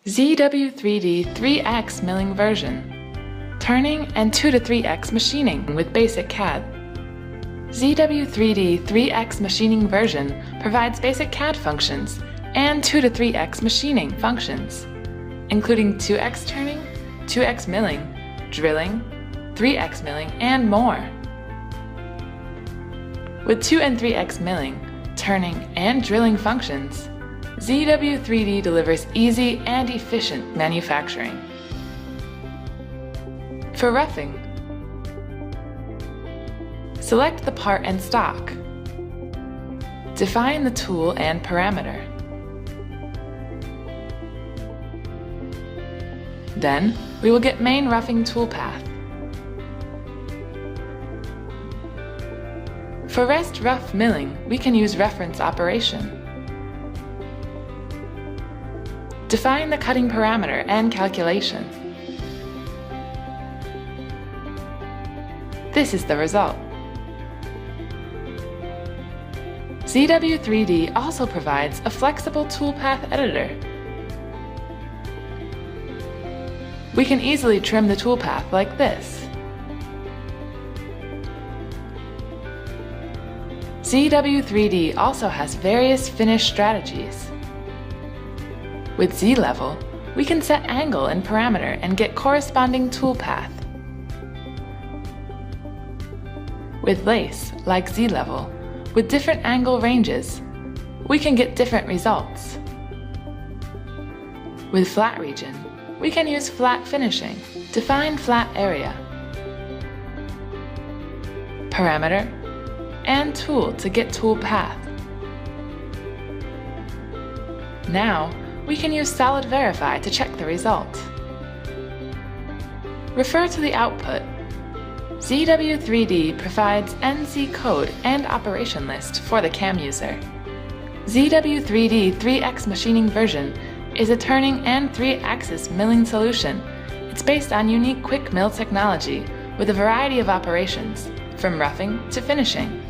ZW3D 3X milling version, turning and 2 to 3X machining with basic CAD. ZW3D 3X machining version provides basic CAD functions and 2 to 3X machining functions, including 2X turning, 2X milling, drilling, 3X milling, and more. With 2 and 3X milling, turning, and drilling functions, ZW3D delivers easy and efficient manufacturing. For roughing, select the part and stock. Define the tool and parameter. Then, we will get main roughing toolpath. For rest rough milling, we can use reference operation. Define the cutting parameter and calculation. This is the result. ZW3D also provides a flexible toolpath editor. We can easily trim the toolpath like this. ZW3D also has various finish strategies. With Z-level, we can set angle and parameter and get corresponding toolpath. With lace, like Z-level, with different angle ranges, we can get different results. With flat region, we can use flat finishing, define flat area, parameter, and tool to get tool path. Now, we can use Solid Verify to check the result. Refer to the output. ZW3D provides NC code and operation list for the CAM user. ZW3D 3X machining version is a turning and 3-axis milling solution. It's based on unique quick mill technology with a variety of operations, from roughing to finishing.